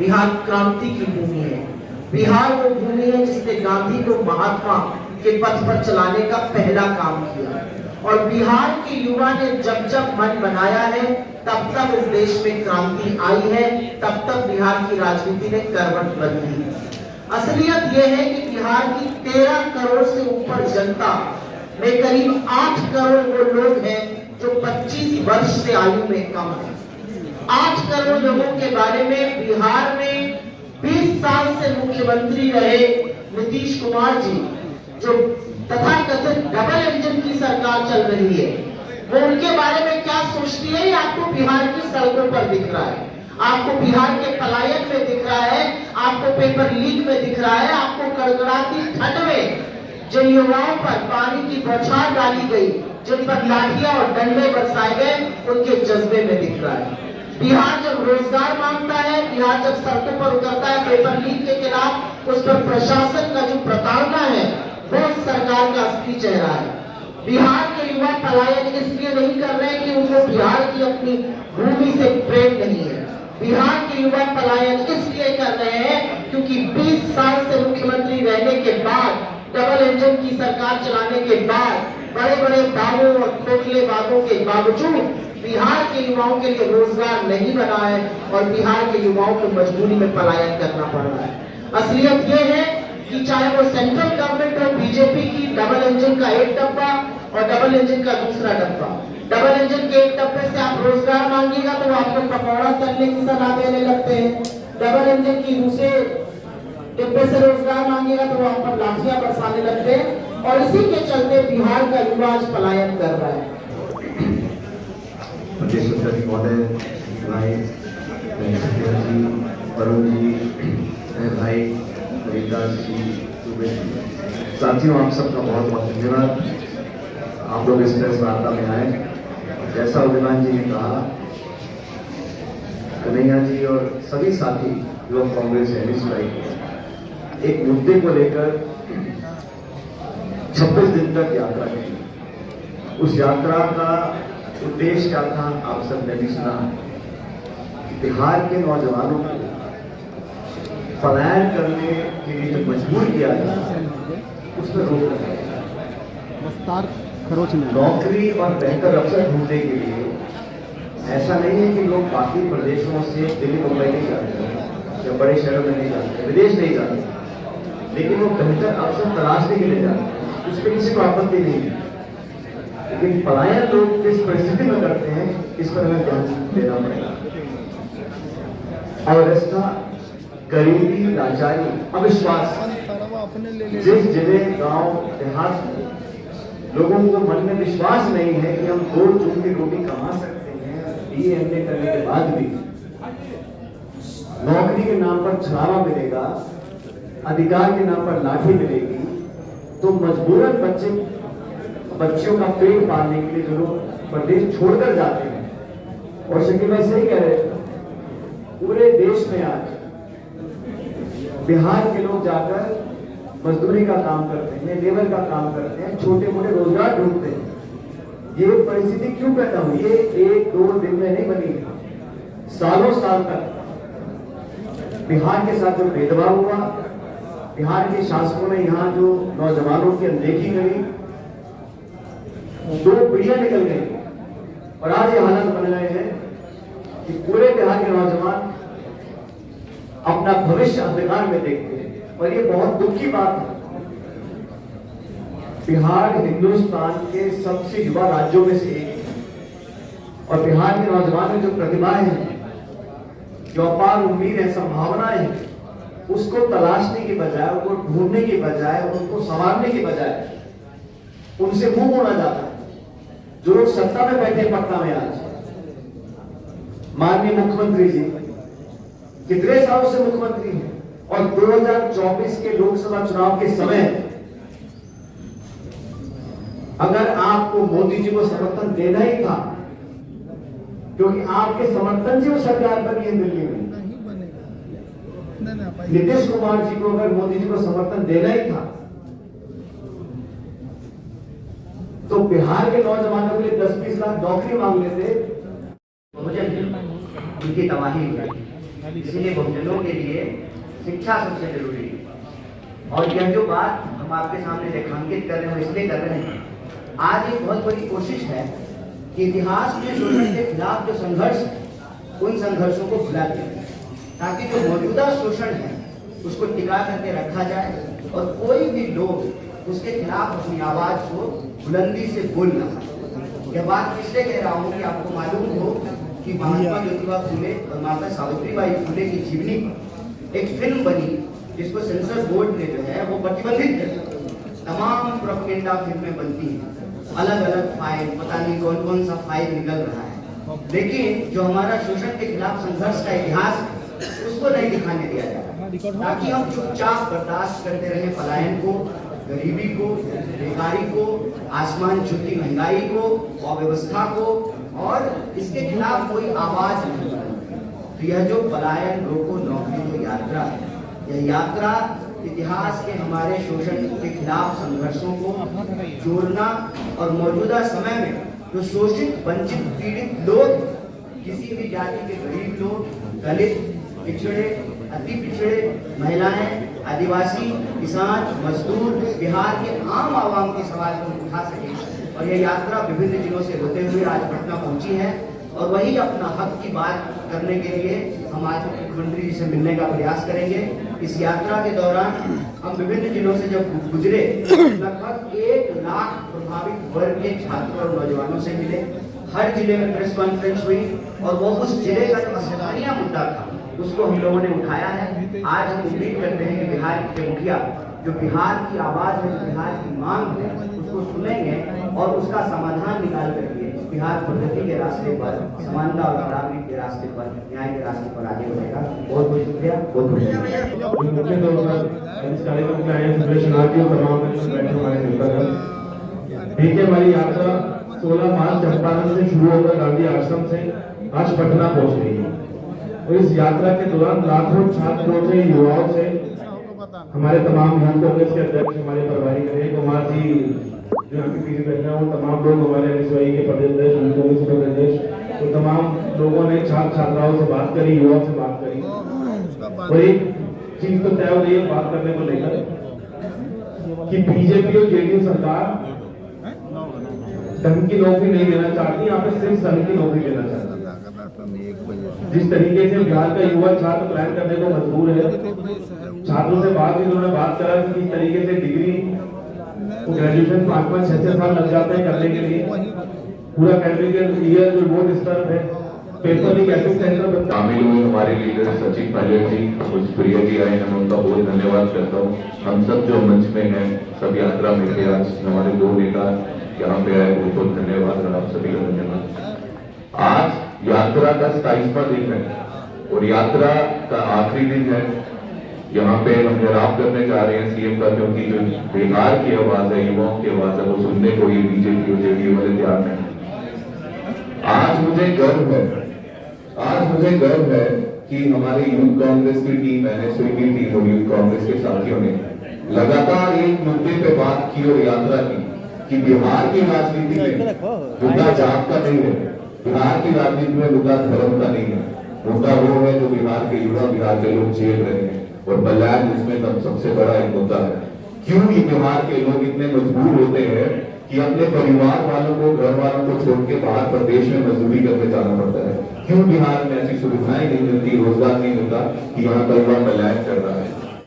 बिहार क्रांति की भूमि है। बिहार वो भूमि है जिसने गांधी को महात्मा के पथ पर चलाने का पहला काम किया, और बिहार के युवा ने जब जब मन बनाया है तब तब इस देश में क्रांति आई है, तब तब बिहार की राजनीति ने करवट बदली। असलियत यह है कि बिहार की 13 करोड़ से ऊपर जनता में करीब 8 करोड़ वो लोग हैं जो 25 वर्ष से आयु में कम है। 8 करोड़ लोगों के बारे में बिहार में 20 साल से मुख्यमंत्री रहे नीतीश कुमार जी, जो तथाकथित डबल इंजन की सरकार चल रही है, वो उनके बारे में क्या सोचती है ये आपको बिहार की सड़कों पर दिख रहा है, आपको बिहार के पलायन में दिख रहा है, आपको पेपर लीक में दिख रहा है, आपको कड़कड़ाती ठंड में जिन युवाओं पर पानी की बौछार डाली गई, जिन पर लाठियां और डंडे बरसाए गए, उनके जज्बे में दिख रहा है। बिहार जब रोजगार मांगता है, बिहार जब सड़कों पर उतरता है पेपर लीक के खिलाफ, उस पर प्रशासन का जो प्रताड़ना है वो सरकार का असली चेहरा है। बिहार के युवा पलायन इसलिए नहीं कर रहे कि उनको बिहार की अपनी भूमि से प्रेम नहीं है। बिहार के युवा पलायन इसलिए कर रहे हैं क्योंकि 20 साल से मुख्यमंत्री रहने के बाद, डबल इंजन की सरकार चलाने के बाद, बड़े बड़े दावों और खोखले वादों के बावजूद बिहार के युवाओं के लिए रोजगार नहीं बना है, और बिहार के युवाओं को मजबूरी में पलायन करना पड़ रहा है। असलियत ये है कि चाहे वो सेंट्रल गवर्नमेंट हो, बीजेपी की डबल इंजन का एक डब्बा और डबल इंजन का दूसरा डब्बा। डबल इंजन के एक डब्बे से आप रोजगार मांगिएगा तो आपको पकौड़ा तलने की सलाह देने लगते हैं, डबल इंजन की दूसरे डिब्बे से रोजगार मांगेगा तो आप पर लाठियां बरसाने लगते हैं, और इसी के चलते बिहार का युवा आज पलायन कर रहा है। प्रदेश अध्यक्ष महोदय, भाई वरुण जी, भाई हरिदास जी, साथियों, आप सबका बहुत बहुत धन्यवाद। आप लोग इस प्रेस वार्ता में आए। जैसा उदयमान जी ने कहा, कन्हैया जी और सभी साथी लोग कांग्रेस एक मुद्दे को लेकर 26 दिन तक यात्रा की। उस यात्रा का उद्देश्य क्या था आप सब ने भी सुना। बिहार के नौजवानों को पलायन करने के लिए जो मजबूर किया गया उसमें रोक लगाया। नौकरी और बेहतर अवसर ढूंढने के लिए ऐसा नहीं है कि लोग बाकी प्रदेशों से दिल्ली मुंबई नहीं जाते या बड़े शहरों में नहीं जाते, विदेश नहीं जाते, लेकिन वो बेहतर अवसर तलाशने के लिए जाते हैं। उस पर किसी को आपत्ति नहीं है, लेकिन पलायन लोग किस परिस्थिति में करते हैं इस पर हमें ध्यान देना पड़ेगा। अव्यवस्था, गरीबी, लाचारी, अविश्वास, जिस जिले, गांव, देहात में लोगों को मन में विश्वास नहीं है कि हम 2 जून की रोटी कमा सकते हैं, BA MA करने के बाद भी नौकरी के नाम पर छलावा मिलेगा, अधिकार के नाम पर लाठी मिलेगी, तो मजबूरन बच्चियों का पेट पालने के लिए जो लोग प्रदेश छोड़कर जाते हैं। और शकील भाई सही कह रहे, पूरे देश में आज बिहार के लोग जाकर मजदूरी का काम करते हैं, लेबर का काम करते हैं, छोटे मोटे रोजगार ढूंढते हैं। ये परिस्थिति क्यों पैदा हुई? ये 1-2 दिन में नहीं बनी, सालों साल तक बिहार के साथ जो भेदभाव हुआ, बिहार के शासकों ने यहाँ जो नौजवानों की अनदेखी करी, 2 पीढ़ियां निकल गई, और आज ये हालत बन गए हैं कि पूरे बिहार के नौजवान अपना भविष्य अंधकार में देखते हैं, और ये बहुत दुख की बात है। बिहार हिंदुस्तान के सबसे युवा राज्यों में से एक है, और बिहार के नौजवान में जो प्रतिभाएं हैं, जो अपार उम्मीद है, संभावनाएं हैं, उसको तलाशने की बजाय, उनको ढूंढने की बजाय, उनको संवारने की बजाय उनसे मुंह मोड़ा जाता है। जो लोग सत्ता में बैठे पटना में आज, माननीय मुख्यमंत्री जी कितने सालों से मुख्यमंत्री हैं, और 2024 के लोकसभा चुनाव के समय अगर आपको मोदी जी को समर्थन देना ही था, क्योंकि आपके समर्थन से वो सरकार बनी है दिल्ली में, नीतीश कुमार जी को अगर मोदी जी को समर्थन देना ही था, तो बिहार के नौजवानों के लिए 10-20 लाख नौकरी मांग लेते। मुझे उनकी तबाही हुई, इसीलिए बहुजनों के लिए शिक्षा सबसे जरूरी है। और यह जो बात हम आपके सामने रेखांकित कर रहे हैं इसलिए कर रहे हैं, आज एक बहुत बड़ी कोशिश है कि इतिहास में शोषण के खिलाफ जो संघर्ष है उन संघर्षों को भुला दिया जाए, ताकि जो मौजूदा शोषण है उसको टिका करके रखा जाए और कोई भी लोग उसके खिलाफ अपनी आवाज को बुलंदी से बोल ना पाए। यह बात इसलिए कह रहा हूँ कि आपको मालूम हो कि महात्मा ज्योतिबा फुले और माता सावित्रीबाई फुले की जीवनी पर एक फिल्म बनी जिसको सेंसर बोर्ड ने जो है वो प्रतिबंधित कर। तमाम प्रोपेगेंडा फिल्में बनती हैं, अलग अलग फाइल, पता नहीं कौन कौन सा फाइल निकल रहा है, लेकिन जो हमारा शोषण के खिलाफ संघर्ष का इतिहास है उसको नहीं दिखाने दिया जाए, ताकि हम चुपचाप बर्दाश्त करते रहे पलायन को, गरीबी को, बेकारी को, आसमान छूती महंगाई को, अव्यवस्था को, और इसके खिलाफ कोई आवाज नहीं उठाई। तो यह जो पलायन रोको नौकरी दो यात्रा है, यह यात्रा इतिहास के हमारे शोषण के खिलाफ संघर्षों को जोड़ना और मौजूदा समय में जो शोषित, वंचित, पीड़ित लोग, किसी भी जाति के गरीब लोग, दलित, पिछड़े, अति पिछड़े, महिलाएं, आदिवासी, किसान, मजदूर, बिहार के आम आवाम के सवाल को उठा सके। और यह यात्रा विभिन्न जिलों से होते हुए आज पटना पहुंची है और वही अपना हक की बात करने के लिए हम आज मुख्यमंत्री जी से मिलने का प्रयास करेंगे। इस यात्रा के दौरान हम विभिन्न जिलों से जब गुजरे लगभग 1 लाख प्रभावित वर्ग के छात्रों और नौजवानों से मिले। हर जिले में प्रेस कॉन्फ्रेंस हुई और वो उस जिले का जो स्थानीय मुद्दा था उसको हम लोगों ने उठाया है। आज हम उम्मीद करते हैं कि बिहार के मुखिया जो बिहार की आवाज है, जो बिहार की मांग है, उसको सुनेंगे और उसका समाधान निकाल करके बिहार प्रगति के रास्ते पर, समानता और बराबरी के रास्ते पर, न्याय के रास्ते पर आगे बढ़ेगा। बहुत बहुत शुक्रिया, बहुत बहुत मुख्य तौर पर इस कार्यक्रम में आए सभी शरणार्थियों तमाम बैठे हमारे मिलकर देखिए हमारी यात्रा 16 मार्च चंपारण से शुरू होकर गांधी आश्रम से आज पटना पहुंच रही है। और इस यात्रा के दौरान लाखों छात्रों से, युवाओं से, हमारे तमाम यूथ कांग्रेस के अध्यक्ष हमारे प्रभारी कन्हैया कुमार जी जो यहाँ के पीछे बैठे हैं, वो तमाम लोग हमारे एनएसयूआई के प्रदेश अध्यक्ष, यूथ कांग्रेस के प्रदेश अध्यक्ष, तो तमाम लोगों ने छात्र छात्राओं से बात करी, युवाओं से बात करी और एक चीज तो तय हो गई है बात करने को लेकर कि बीजेपी और जेडीयू सरकार ढंग की नौकरी नहीं देना चाहती, यहाँ पे सिर्फ ढंग की नौकरी देना चाहती। जिस तरीके से बिहार का युवा छात्र प्लान करने को मजबूर है, छात्रों से बात भी उन्होंने बात करा कि किस तरीके से डिग्री ग्रेजुएशन 5-5, 6-6 साल लग जाते हैं करने के लिए, पूरा एकेडमिक ईयर जो वो डिस्टर्ब है, पेपर लीक एक्टिव सेंटर बनता है। शामिल हुए हमारे लीडर सचिन पायलट जी, कुछ प्रिय जी आए हैं, उनका बहुत धन्यवाद करता हूँ। हम सब जो मंच में हैं, सब यात्रा में थे, आज हमारे 2 नेता यहाँ पे आए, बहुत बहुत धन्यवाद और आप सभी का धन्यवाद। आज यात्रा का 27वां दिन है और यात्रा का आखिरी दिन है। यहाँ पे हम जवाब करने जा रहे हैं सीएम का, क्योंकि जो बिहार की आवाज है, युवाओं की आवाज है, वो सुनने को ये बीजेपी और जेडीयू वाले तैयार हैं। आज मुझे गर्व है कि हमारे यूथ कांग्रेस की टीम, एनएसयूआई की टीम और यूथ कांग्रेस के साथियों ने लगातार एक मुद्दे पे बात की और यात्रा की कि बिहार की राजनीति में मुद्दा जात का नहीं है, बिहार की राजनीति में मुद्दा धर्म का नहीं है, मुद्दा वो है जो बिहार के युवा, बिहार के लोग झेल रहे हैं और बलैन इसमें सबसे बड़ा एक मुद्दा है। क्यों ये बिहार के लोग इतने मजबूर होते हैं कि अपने परिवार वालों को, घर वालों को छोड़ के बाहर प्रदेश में मजदूरी करके जाना पड़ता है? क्यों बिहार में ऐसी सुविधाएं नहीं मिलती, रोजगार नहीं मिलता कि यहाँ पर युवा बलैन कर रहा है?